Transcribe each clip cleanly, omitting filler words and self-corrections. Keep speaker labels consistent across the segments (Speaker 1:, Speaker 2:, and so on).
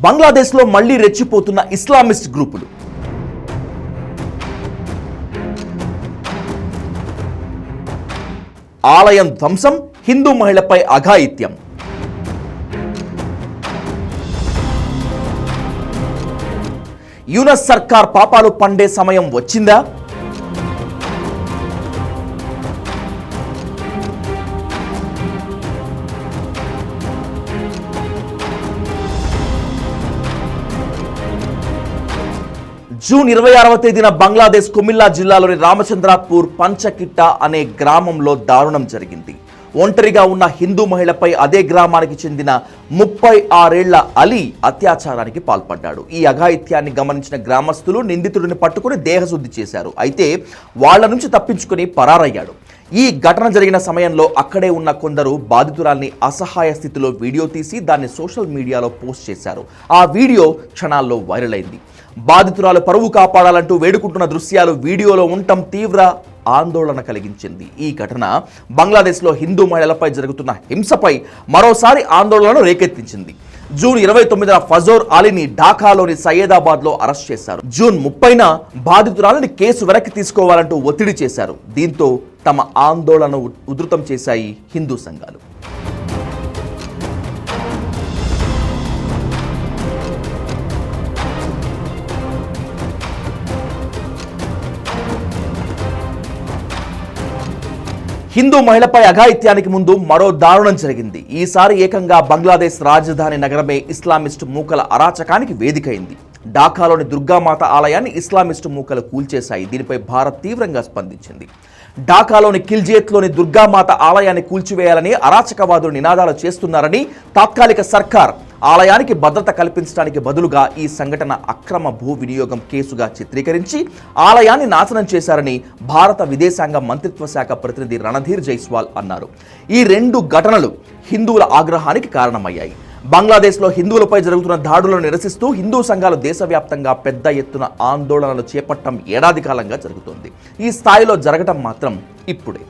Speaker 1: బంగ్లాదేశ్లో మళ్లీ రెచ్చిపోతున్న ఇస్లామిస్ట్ గ్రూపులు. ఆలయం ధ్వంసం, హిందూ మహిళపై అఘాయిత్యం. యూనస్ సర్కార్ పాపాలు పండే సమయం వచ్చిందా? జూన్ 26వ తేదీన బంగ్లాదేశ్ కుమిల్లా జిల్లాలోని రామచంద్రాపూర్ పంచకిట్ట అనే గ్రామంలో దారుణం జరిగింది. ఒంటరిగా ఉన్న హిందూ మహిళపై అదే గ్రామానికి చెందిన 36 ఏళ్ల అలీ అత్యాచారానికి పాల్పడ్డాడు. ఈ అఘాయిత్యాన్ని గమనించిన గ్రామస్తులు నిందితుడిని పట్టుకుని దేహశుద్ధి చేశారు. అయితే వాళ్ల నుంచి తప్పించుకుని పరారయ్యాడు. ఈ ఘటన జరిగిన సమయంలో అక్కడే ఉన్న కొందరు బాధితురాల్ని అసహాయ స్థితిలో వీడియో తీసి దాన్ని సోషల్ మీడియాలో పోస్ట్ చేశారు. ఆ వీడియో క్షణాల్లో వైరల్ అయింది. బాధితురాలు పరువు కాపాడాలంటూ వేడుకుంటున్న దృశ్యాలు వీడియోలో ఉండటం తీవ్ర ఆందోళన కలిగించింది. ఈ ఘటన బంగ్లాదేశ్లో హిందూ మహిళలపై జరుగుతున్న హింసపై మరోసారి ఆందోళనను రేకెత్తించింది. జూన్ 29న ఫజోర్ అలీని ఢాకాలోని సయ్యదాబాద్లో అరెస్ట్ చేశారు. జూన్ 30న బాధితురాలని కేసు వెనక్కి తీసుకోవాలంటూ ఒత్తిడి చేశారు. దీంతో తమ ఆందోళనను ఉధృతం చేశాయి హిందూ సంఘాలు. హిందూ మహిళపై అఘాయిత్యానికి ముందు మరో దారుణం జరిగింది. ఈసారి ఏకంగా బంగ్లాదేశ్ రాజధాని నగరమే ఇస్లామిస్టు మూకల అరాచకానికి వేదికైంది. ఢాకాలోని దుర్గామాత ఆలయాన్ని ఇస్లామిస్టు మూకలు కూల్చేశాయి. దీనిపై భారత్ తీవ్రంగా స్పందించింది. ఢాకాలోని కిల్జేత్లోని దుర్గామాత ఆలయాన్ని కూల్చివేయాలని అరాచకవాదులు నినాదాలు చేస్తున్నారని తాత్కాలిక సర్కార్ ఆలయానికి భద్రత కల్పించడానికి బదులుగా ఈ సంఘటన అక్రమ భూ వినియోగం కేసుగా చిత్రీకరించి ఆలయాన్ని నాశనం చేశారని భారత విదేశాంగ మంత్రిత్వ శాఖ ప్రతినిధి రణధీర్ జైస్వాల్ అన్నారు. ఈ రెండు ఘటనలు హిందువుల ఆగ్రహానికి కారణమయ్యాయి. బంగ్లాదేశ్లో హిందువులపై జరుగుతున్న దాడులను నిరసిస్తూ హిందూ సంఘాలు దేశవ్యాప్తంగా పెద్ద ఎత్తున ఆందోళనలు చేపట్టడం ఏడాది కాలంగా జరుగుతోంది. ఈ స్థాయిలో జరగటం మాత్రం ఇప్పుడే.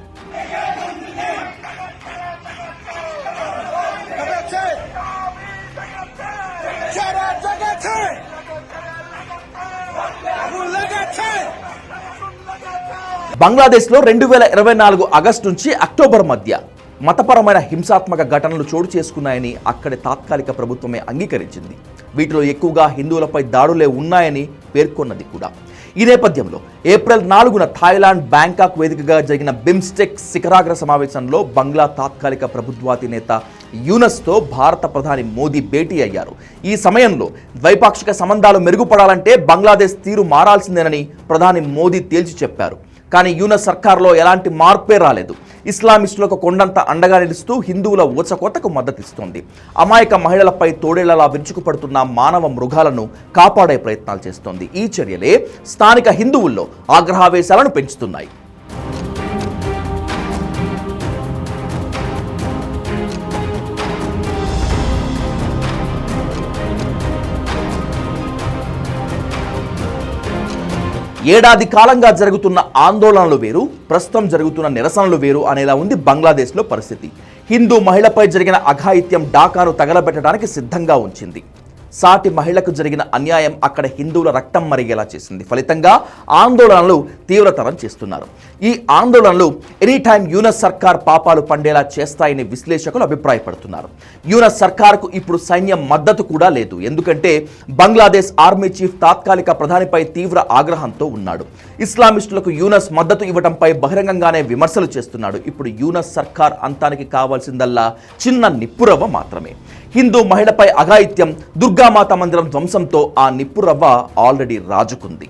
Speaker 1: బంగ్లాదేశ్లో 2024 ఆగస్టు నుంచి అక్టోబర్ మధ్య మతపరమైన హింసాత్మక ఘటనలు చోటు చేసుకున్నాయని అక్కడి తాత్కాలిక ప్రభుత్వమే అంగీకరించింది. వీటిలో ఎక్కువగా హిందువులపై దాడులే ఉన్నాయని పేర్కొన్నది కూడా. ఈ నేపథ్యంలో ఏప్రిల్ 4న థాయిలాండ్ బ్యాంకాక్ వేదికగా జరిగిన బిమ్స్టెక్ శిఖరాగ్ర సమావేశంలో బంగ్లా తాత్కాలిక ప్రభుత్వాధినేత యూనస్తో భారత ప్రధాని మోదీ భేటీ అయ్యారు. ఈ సమయంలో ద్వైపాక్షిక సంబంధాలు మెరుగుపడాలంటే బంగ్లాదేశ్ తీరు మారాల్సిందేనని ప్రధాని మోదీ తేల్చి చెప్పారు. కానీ యూనస్ సర్కార్లో ఎలాంటి మార్పే రాలేదు. ఇస్లామిస్టులకు కొండంత అండగా నిలుస్తూ హిందువుల ఊచకోతకు మద్దతిస్తోంది. అమాయక మహిళలపై తోడేళ్లలా విరుచుకుపడుతున్న మానవ మృగాలను కాపాడే ప్రయత్నాలు చేస్తోంది. ఈ చర్యలే స్థానిక హిందువుల్లో ఆగ్రహావేశాలను పెంచుతున్నాయి. ఏడాది కాలంగా జరుగుతున్న ఆందోళనలు వేరు, ప్రస్తుతం జరుగుతున్న నిరసనలు వేరు అనేలా ఉంది బంగ్లాదేశ్లో పరిస్థితి. హిందూ మహిళపై జరిగిన అఘాయిత్యం ఢాకాను తగలబెట్టడానికి సిద్ధంగా ఉంచింది. సాటి మహిళకు జరిగిన అన్యాయం అక్కడ హిందువుల రక్తం మరిగేలా చేసింది. ఫలితంగా ఆందోళనలు తీవ్రతరం చేస్తున్నారు. ఈ ఆందోళనలు ఎనీ టైం యూనస్ సర్కార్ పాపాలు పండేలా చేస్తాయని విశ్లేషకులు అభిప్రాయపడుతున్నారు. యూనస్ సర్కార్కు ఇప్పుడు సైన్యం మద్దతు కూడా లేదు. ఎందుకంటే బంగ్లాదేశ్ ఆర్మీ చీఫ్ తాత్కాలిక ప్రధానిపై తీవ్ర ఆగ్రహంతో ఉన్నాడు. ఇస్లామిస్టులకు యూనస్ మద్దతు ఇవ్వడంపై బహిరంగంగానే విమర్శలు చేస్తున్నాడు. ఇప్పుడు యూనస్ సర్కార్ అంతానికి కావాల్సిందల్లా చిన్న నిప్పురవ్వ మాత్రమే. హిందూ మహిళపై అఘాయిత్యం, దుర్గామాత మందిరం ధ్వంసంతో ఆ నిప్పురవ్వ ఆల్రెడీ రాజుకుంది.